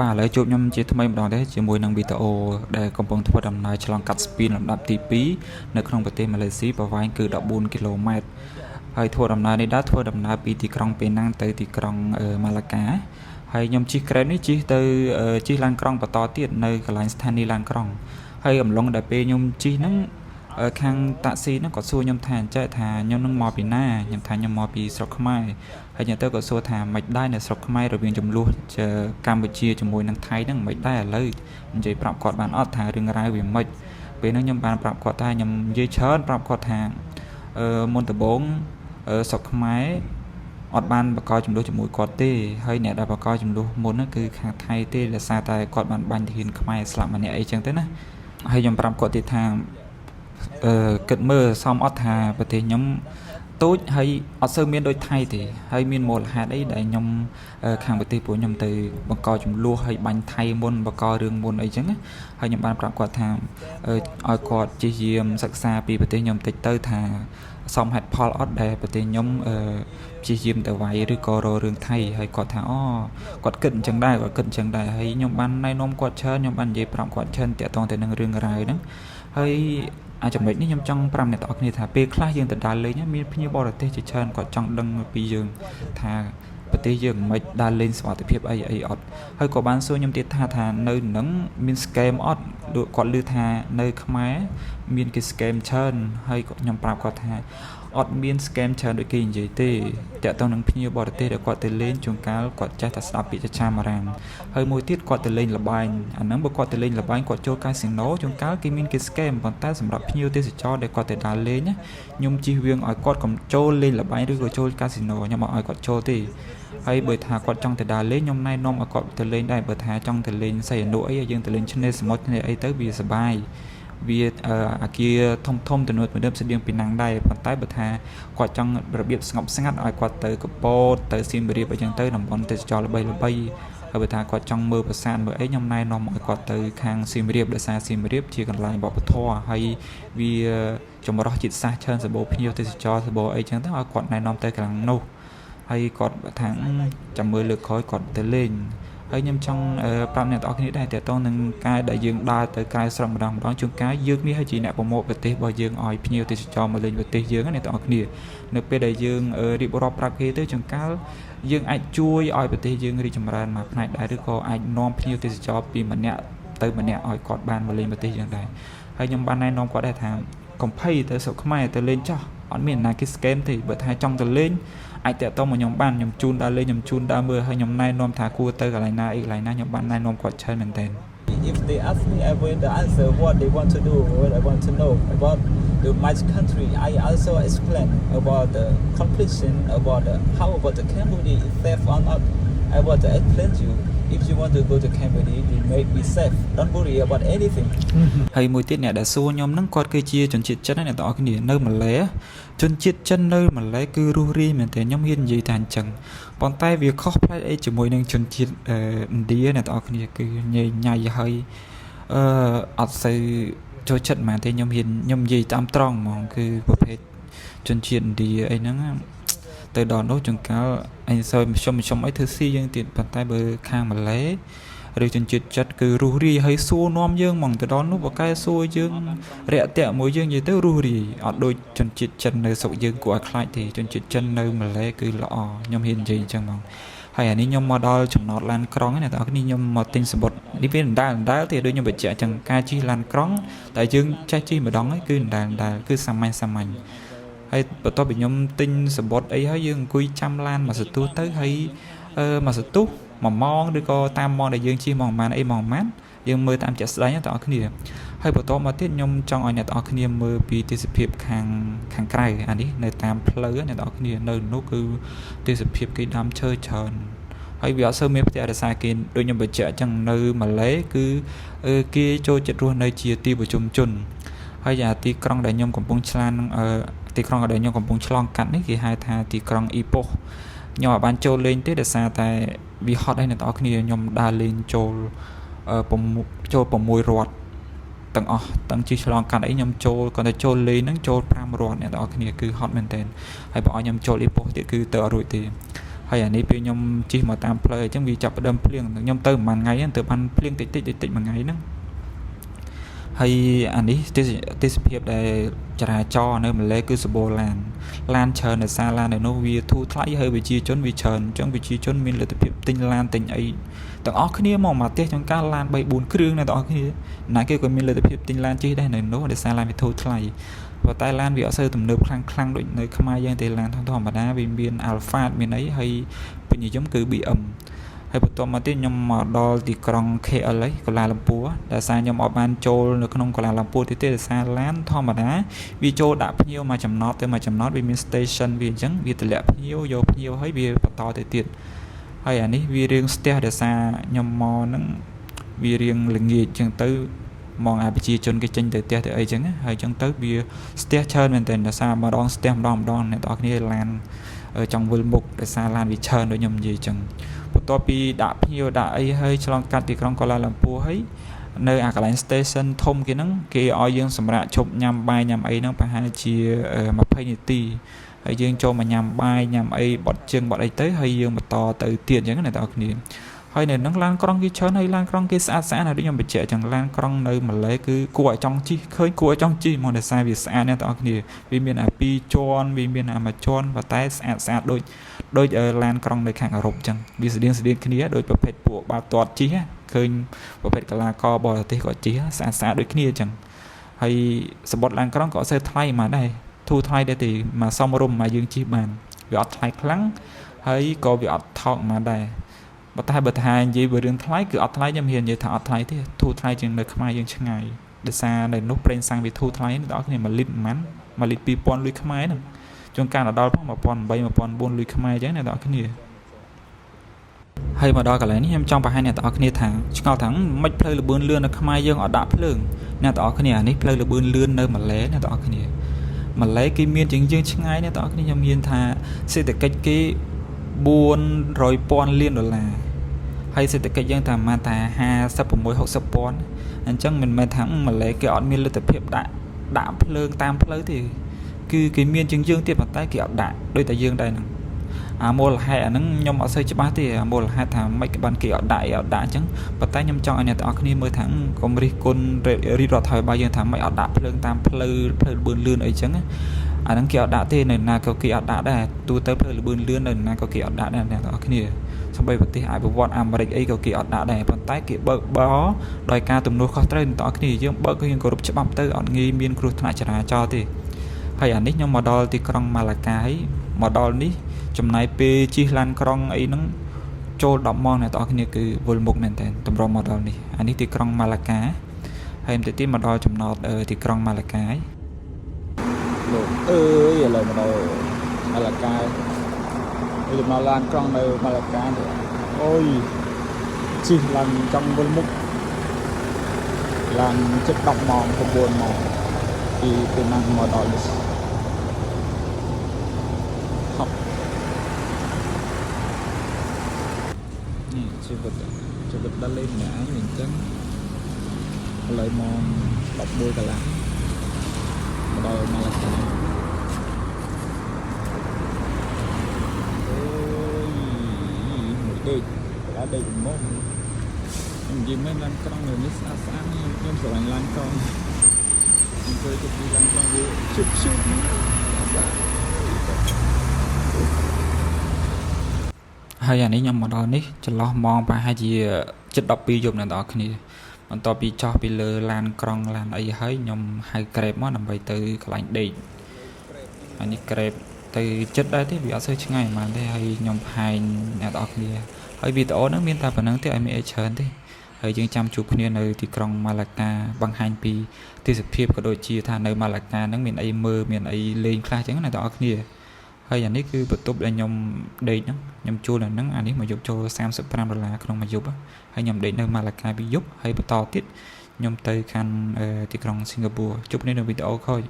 បាទឥឡូវជួបខ្ញុំជាថ្មីម្ដងដែរជាមួយនឹងវីដេអូដែលកំពុងធ្វើដំណើរឆ្លងកាត់ស្ពានលំដាប់ទី2នៅក្នុងប្រទេសម៉ាឡេស៊ីប្រវែងគឺ14គីឡូម៉ែត្រហើយធ្វើដំណើរនេះដែរធ្វើដំណើរពីទីក្រុងប៉េណាងទៅទីក្រុងម៉ាឡាកាហើយខ្ញុំជិះក្រែននេះជិះទៅជិះឡានក្រុងបន្តទៀតនៅកន្លែងស្ថានីយ៍ឡានក្រុងហើយអំឡុងដែលពេលខ្ញុំជិះហ្នឹងខាងតាក់ស៊ីហ្នឹងគាត់សួរខ្ញុំថាអញ្ចឹងថាខ្ញុំនឹងមកពីណាខ្ញុំថាខ្ញុំមកពីស្រុកខ្មែរហើយខ្ញុំទៅក៏សួរថាមិនដែរនៅស្រុកខ្មែររវាងចំនួនកម្ពុជាជាមួយនឹងថៃហ្នឹងមិនដែរឥឡូវនិយាយប្រាប់គាត់បានអត់ថារឿងរ៉ាវវាមិនពេលហ្នឹងខ្ញុំបានប្រាប់គាត់ថាខ្ញុំនិយាយច្រើនប្រាប់គាត់ថាមុនដំបូងស្រុកខ្មែរអត់បានបកកចំនួនជាមួយគាត់ទេហើយអ្នកដែលបកកចំនួនមុនហ្នឹងគឺខាងថៃទេដោយសារតែគាត់បានបាញ់ធានខ្មែរស្លាប់ម្នាក់អីចឹងទៅណាហើយខ្ញុំប្រាប់គាត់ទៀតថាគិតមើលសមអត់ថាប្រទេសខ្ញុំតូចហើយអត់សូវមានដូចថៃទេហើយមានមូលហេតុអីដែលខ្ញុំខាងប្រទេសពួកខ្ញុំទៅបង្កចំនួនហើយបាញ់ថៃមុនបង្ករឿងមុនអីចឹងហើយខ្ញុំបានប្រាប់គាត់ថាឲ្យគាត់ជិះយាមសិក្សាពីប្រទេសខ្ញុំតិចទៅថាសមហេតុផលអត់ដែលប្រទេសខ្ញុំជិះយាមទៅវាយឬក៏រករឿងថៃហើយគាត់ថាអូគាត់គិតអញ្ចឹងដែរគាត់គិតអញ្ចឹងដែរហើយខ្ញុំបានណែនាំគាត់ច្រើនខ្ញុំបាននិយាយប្រាប់គាត់ច្រើនតាក់ទងទៅនឹងរឿងរ៉ាវហ្នឹងហើយចំណុចនេះខ្ញុំចង់ប្រាប់អ្នកទាំងអស់គ្នាថាពេលខ្លះយើងទៅដើរលេងមានភ្ញៀវបរទេសជាច្រើនគាត់ចង់ដឹងពីយើងថាប្រទេសយើងមិនដើរលេងសុវត្ថិភាពអីអត់ហើយក៏បានសួរខ្ញុំទៀតថានៅនឹងមាន scam អត់គាត់ឮថានៅខ្មែរមានគេ scam ច្រើនហើយខ្ញុំប្រាប់គាត់ថាអត់មាន scam ច្រើនដូចគេនិយាយទេតាក់ទងនឹងភ្ញៀវបរទេសដែលគាត់ទៅលេងជួនកាលគាត់ចេះតែស្ដាប់ពាក្យចចាមអារាមហើយមួយទៀតគាត់ទៅលេងល្បែងអាហ្នឹងបើគាត់ទៅលេងល្បែងគាត់ចូលកាស៊ីណូជួនកាលគេមានគេ scam ប៉ុន្តែសម្រាប់ភ្ញៀវទេសចរដែលគាត់ទៅដើរលេងខ្ញុំជិះវៀងឲ្យគាត់កុំចូលលេងល្បែងឬក៏ចូលកាស៊ីណូខ្ញុំអត់ឲ្យគាត់ចូលទេហើយបើថាគាត់ចង់ទៅដើរលេងខ្ញុំណែនាំឲ្យគាត់ទៅលេងដែរបើថាចង់ទៅលេងសីហនុអីយើងទៅលេងឆ្នេរសមុទ្រឆ្នេរអីទៅវាសប្បាយវាអាគារធំទំនើបស្តៀងពីណាំងដែរប៉ុន្តែបើថាគាត់ចង់របៀបស្ងប់ស្ងាត់ឲ្យគាត់ទៅកពតទៅសៀមរាបអីចឹងទៅតំបន់ទេសចរល្បីហើយបើថាគាត់ចង់មើលប្រាសាទមើលអីខ្ញុំណែនាំឲ្យគាត់ទៅខាងសៀមរាបដោយសារសៀមរាបជាកន្លែងវប្បធម៌ហើយវាចម្រុះជាតិសាសន៍ច្រើនសម្បូរភ្ញៀវទេសចរសម្បូរអីចឹងទៅឲ្យគាត់ណែនាំទៅខាងនោះហើយគាត់ថាចាំមើលលើកក្រោយគាត់ទៅលេងហើយខ្ញុំចង់ប្រាប់អ្នកទាំងអស់គ្នាដែរតើតើនឹងការដែលយើងដើរទៅក្រៅស្រុកម្ដងជួនកាលយើងនេះហើយជាអ្នកប្រមូលប្រទេសរបស់យើងឲ្យភ្ញៀវទេសចរមកលេងប្រទេសយើងអ្នកទាំងអស់គ្នានៅពេលដែលយើងរៀបរាប់ប្រាប់គេទៅជួនកាលយើងអាចជួយឲ្យប្រទេសយើងរីកចម្រើនមួយផ្នែកដែរឬក៏អាចនាំភ្ញៀវទេសចរពីម្នាក់ទៅម្នាក់ឲ្យគាត់បានមកលេងប្រទេសយើងដែរហើយខ្ញុំបានណែនាំគាត់ដែរថាកុំភ័យទៅស្រុកខ្មែរទៅលេងចោះអត់មានណាគេ scam ទេបើថាចង់ទៅលេងអាចតាក់ទងមកខ្ញុំបានខ្ញុំជូនដើរលេងខ្ញុំជូនដើរមើលហើយខ្ញុំណែនាំថាគួរទៅកន្លែងណាអីកន្លែងណាខ្ញុំបានណែនាំគាត់ច្រើនមែនទែន If they ask me, I will answer what they want to do, what I want to know about my country. I also explain about the completion, about how about the Cambodia is safe or not. I want to explain to you. If you want to go to Cambodia, you may be safe. Don't worry about anything. ហើយមួយទៀតអ្នកដែលសួរខ្ញុំហ្នឹងគាត់គឺជាជនជាតិចិនអ្នកទាំងអស់គ្នានៅម៉ាឡេជនជាតិចិននៅម៉ាឡេគឺរស់រាយមែនទេខ្ញុំហ៊ាននិយាយថាអញ្ចឹងប៉ុន្តែវាខុសប្លែកអីជាមួយនឹងជនជាតិឥណ្ឌាអ្នកទាំងអស់គ្នាគឺញ៉ៃញ៉ៃហើយអត់សូវចូលចិត្តមែនទេខ្ញុំនិយាយតាមត្រង់ហ្មងគឺប្រភេទជនជាតិឥណ្ឌាអីហ្នឹងទៅដល់នោះចង្កាលអញសើខ្ញុំអីធ្វើស៊ីយើងទៀតប៉ុន្តែបើខាងម៉ាឡេឬជនជាតិចិនគឺរស់រាយហើយសួរនាំយើងហ្មងទៅដល់នោះបកែសួរយើងរាក់តាក់មួយយើងនិយាយទៅរស់រាយអត់ដូចជនជាតិចិននៅស្រុកយើងគួរឲ្យខ្លាចទេជនជាតិចិននៅម៉ាឡេគឺល្អខ្ញុំហ៊ាននិយាយអញ្ចឹងហ្មងហើយអានេះខ្ញុំមកដល់ចំណតឡានក្រុងណាបងប្អូនខ្ញុំមកទិញសម្បត្តិនេះវាដដែលទេដូចខ្ញុំបញ្ជាក់អញ្ចឹងការជិះឡានក្រុងតែយើងចេះជិះម្ដងហើយគឺដដែលគឺសាមញ្ញហើយបន្ទាប់ពីខ្ញុំទិញសម្បត្តិអីហើយយើងអង្គុយចាំឡានមកសន្ទុះទៅហើយមកសន្ទុះ1ម៉ោងឬក៏តាមម៉ោងដែលយើងជិះម៉ោងប៉ុន្មានអីម៉ោងប៉ុន្មានយើងមើលតាមជាក់ស្ដែងបងប្អូនគ្នាហើយបន្ទាប់មកទៀតខ្ញុំចង់ឲ្យអ្នកទាំងអស់គ្នាមើលពីទេសភាពខាងក្រៅអានេះនៅតាមផ្លូវអ្នកទាំងអស់គ្នានៅនោះគឺទេសភាពគេដាំឈើច្រើនហើយវាអត់សូវមានផ្ទះរសារគេដូចខ្ញុំបញ្ជាក់អញ្ចឹងនៅម៉ាឡេគឺគេចូលចិត្តរស់នៅជាទីប្រជុំជនហើយទីក្រុងដែលខ្ញុំកំពុងឆ្លងកាត់នេះគេហៅថាទីក្រុងអ៊ីប៉ូខ្ញុំអាចបានចូលលេងទេដោយសារតែវាហត់ហើយអ្នកទាំងអស់គ្នាខ្ញុំដើរលេងចូល6រដ្ឋទាំងអស់ទាំងជិះឆ្លងកាត់អីខ្ញុំចូលគាត់ទៅចូលលេងហ្នឹងចូល5រដ្ឋអ្នកទាំងអស់គ្នាគឺហត់មែនតើហើយបើឲ្យខ្ញុំចូលអ៊ីប៉ូទៀតគឺទៅអត់រួចទេហ ហើយអានេះពេលខ្ញុំជិះមកតាមផ្លូវអញ្ចឹងវាចាប់ផ្ដើមភ្លៀងខ្ញុំទៅប្រហែលថ្ងៃទៅបានភ្លៀងតិចមួយថ្ងៃហ្នឹងហើយអានេះទេសភាពដែលចរាចរណ៍នៅម៉ាឡេគឺសម្បូរឡានច្រើនដោយសារឡាននៅនោះវាធូរថ្លៃហើយប្រជាជនវាច្រើនអញ្ចឹងប្រជាជនមានលទ្ធភាពទិញឡានទិញអីទាំងអស់គ្នាមកផ្ទះចង្ការឡាន 3-4 គ្រឿងអ្នកទាំងអស់គ្នាណាគេក៏មានលទ្ធភាពទិញឡានជិះដែរនៅនោះដោយសារឡានវាធូរថ្លៃប៉ុន្តែឡានវាអត់សូវទំនើបខ្លាំងដូចនៅខ្មែរយើងទេឡានធម្មតាវាមាន Alpha មានអីហើយពេញនិយមគឺ BM ហើយបន្ទាប់មកទៀតខ្ញុំមកដល់ទីក្រុង KL ហើយកូឡាឡាំពួរដែលសារខ្ញុំអត់បានចូលនៅក្នុងកូឡាឡាំពួរទេដោយសារឡានធម្មតាវាចូលដាក់ភ្ញៀវមកចំណតទៅមកចំណតវាមាន station វាអញ្ចឹងវាទម្លាក់ភ្ញៀវយកភ្ញៀវហើយវាបន្តទៅទៀតហើយអានេះវារៀងស្ទះដោយសារខ្ញុំមកហ្នឹងវារៀងល្ងាចអញ្ចឹងទៅមកអាប្រជាជនគេចេញទៅផ្ទះទៅអីចឹងហើយចឹងទៅវាស្ទះច្រើនមែនតើដោយសារម្ដងស្ទះម្ដងអ្នកទាំងអស់គ្នាឡានចង់វិលមុខដោយសារឡានវាច្រើនដូចខ្ញុំនិយាយចឹងបន្ទាប់ពីដាក់ភ្ញៀវដាក់អីហើយឆ្លងកាត់ទីក្រុងកូឡាឡាំពួរហើយនៅអាកន្លែង station ធំគេហ្នឹងគេឲ្យយើងសម្រាប់ជប់ញ៉ាំបាយញ៉ាំអីហ្នឹងប្រហែលជា20នាទីហើយយើងចូលមកញ៉ាំបាយញ៉ាំអីបត់ជើងបត់អីទៅហើយយើងបន្តទៅទៀតអញ្ចឹងអ្នកទាំងអស់គ្នាហើយនៅហ្នឹងឡានក្រុងគេច្រើនហើយឡានក្រុងគេស្អាតហើយដូចខ្ញុំបញ្ជាក់អញ្ចឹងឡានក្រុងនៅម៉ាឡេគឺគួរឲ្យចង់ជិះឃើញគួរឲ្យចង់ជិះមកដោយសារវាស្អាតអ្នកទាំងអស់គ្នាវាមានអា2ជាន់វាមានអា1ជាន់ប៉ុន្តែស្អាតដូចឡានក្រុងនៅខាងអឺរ៉ុបអញ្ចឹងវាស្តៀងគ្នាដូចប្រភេទពួកបាល់ទាត់ជិះឃើញប្រភេទកីឡាករបរទេសក៏ជិះស្អាតដូចគ្នាអញ្ចឹងហើយសម្បត្តិឡានក្រុងក៏អត់សូវថ្លៃមកដែរធូរថ្លៃដែរទេមកសមរម្យមកយើងជិះបានវាអត់ថ្លៃខ្លាំងហើយក៏វាអត់ថោកមកដែរបើថានិយាយពីរឿងថ្លៃគឺអត់ថ្លៃខ្ញុំហ៊ាននិយាយថាអត់ថ្លៃទេធូរថ្លៃជាងនៅខ្មែរយើងឆ្ងាយដោយសារនៅនោះប្រេងសាំងវាធូរថ្លៃអ្នកនរគ្នា1លីត្រប៉ុន្មាន1លីត្រ2000លុយខ្មែរហ្នឹងជួនកាលដល់ផង1800-1400លុយខ្មែរអញ្ចឹងអ្នកនរគ្នាហើយមកដល់កន្លែងនេះខ្ញុំចង់បង្ហាញអ្នកនរគ្នាថាឆ្ងល់ថាមិនផ្លូវលបឿនលឿននៅខ្មែរយើងអត់ដាក់ភ្លើងអ្នកនរគ្នាអានេះផ្លូវលបឿនលឿននៅម៉ាឡេអ្នកនរគ្នាម៉ាឡេគេមានជាងយើងឆ្ងាយអ្នកនរគ្នាខ្ញុំមានថាសេដ្ឋកិច្ចគេ400,000 លានដុល្លារហើយសេដ្ឋកិច្ចយើងតែប្រហែលថា56-60,000អញ្ចឹងមិនមែនថាម៉ាឡេគេអត់មានលទ្ធភាពដាក់ភ្លើងតាមផ្លូវទេគឺគេមានជាងយើងទៀតប៉ុន្តែគេអត់ដាក់ដូចតែយើងដែរហ្នឹងអាមូលហេតុអាហ្នឹងខ្ញុំអត់សូវច្បាស់ទេអាមូលហេតុថាមិនក៏បានគេអត់ដាក់អញ្ចឹងប៉ុន្តែខ្ញុំចង់ឲ្យអ្នកទាំងអស់គ្នាមើលថាកុំរិះគន់រីរដ្ឋាភិបាលយើងថាមិនអត់ដាក់ភ្លើងតាមផ្លូវលបឿនលឿនអីចឹងអាហ្នឹងគេអត់ដាក់ទេនៅណាក៏គេអត់ដាក់ដែរទូទៅផ្លូវលបឿនលឿននៅណាក៏គេអត់ដាក់ដែរអ្នកទាំងអស់គ្នាសម្បីប្រទេសអភិវឌ្ឍអាមេរិកអីក៏គេអត់ដាក់ដែរប៉ុន្តែគេបើកបរដោយការទំនួលខុសត្រូវអ្នកទាំងអស់គ្នាយើងបើកគឺយើងគោរពច្បាប់ទៅអត់ងាយមានគ្រោះថ្នាក់ចរាចរណ៍ទេហើយអានេះខ្ញុំមកដល់ទីក្រុងម៉ាឡាកាហើយមកដល់នេះចំណាយពេលជិះឡានក្រុងអីហ្នឹងចូល10ម៉ោងអ្នកទាំងអស់គ្នាគឺវល់មុខមែនតើតម្រុំមកដល់នេះអានេះទីក្រុងម៉ាឡាកាហើយបន្តិចទៀតមកដល់ចំណតទីក្រុងម៉ាឡាកាហើយលោកអើយឥឡូវមកដល់ម៉ាឡាកាហើយមកឡានក្រុងនៅម៉ាឡាកាអូយជិះឡើងចង់វល់មុខឡើងជិត10ម៉ោង9ម៉ោងពីពេលណាមកដល់នេះនេះជីវិតដល់លេងម្នាក់ឯងអញ្ចឹងឥឡូវម៉ោង11កន្លះមកដល់ម៉ាឡាកាអូយដេកមកខ្ញុំនិយាយមែនឡានក្រុងនៅនេះស្អាតខ្ញុំស្រឡាញ់ឡានក្រុងខ្ញុំเคยទៅទីឡានក្រុងវាជុបហើយអានេះខ្ញុំមកដល់នេះចន្លោះម៉ោងប្រហែលជាជិត12យប់អ្នកនរគ្នាបន្ទាប់ពីចោះពីលើឡានក្រុងឡានអីហើយខ្ញុំហៅ Grab មកដើម្បីទៅកន្លែងដេកអានេះ Grab ទៅចិត្តដែរទេវាអត់សូវឆ្ងាយប៉ុន្មានទេហើយខ្ញុំផែងអ្នកនរគ្នាហើយវីដេអូហ្នឹងមានតែប៉ុណ្្នឹងទេឲ្យមានអីច្រើនទេហើយយើងចាំជួបគ្នានៅទីក្រុងម៉ាឡាកាបង្ហាញពីទេសភាពក៏ដូចជាថានៅម៉ាឡាកាហ្នឹងមានអីមើលមានអីលេងខ្លះអញ្ចឹងណាអ្នកនរគ្នាហើយអានេះគឺបន្ទប់ដែលខ្ញុំដេកហ្នឹងខ្ញុំជួលនៅហ្នឹងអានេះមួយយប់ចូល$35ក្នុងមួយយប់ហើយខ្ញុំដេកនៅម៉ាឡាកាពីយប់ហើយបន្តទៀតខ្ញុំទៅខាងទីក្រុងសិង្ហបុរីជួបគ្នានៅវីដេអូក្រោយ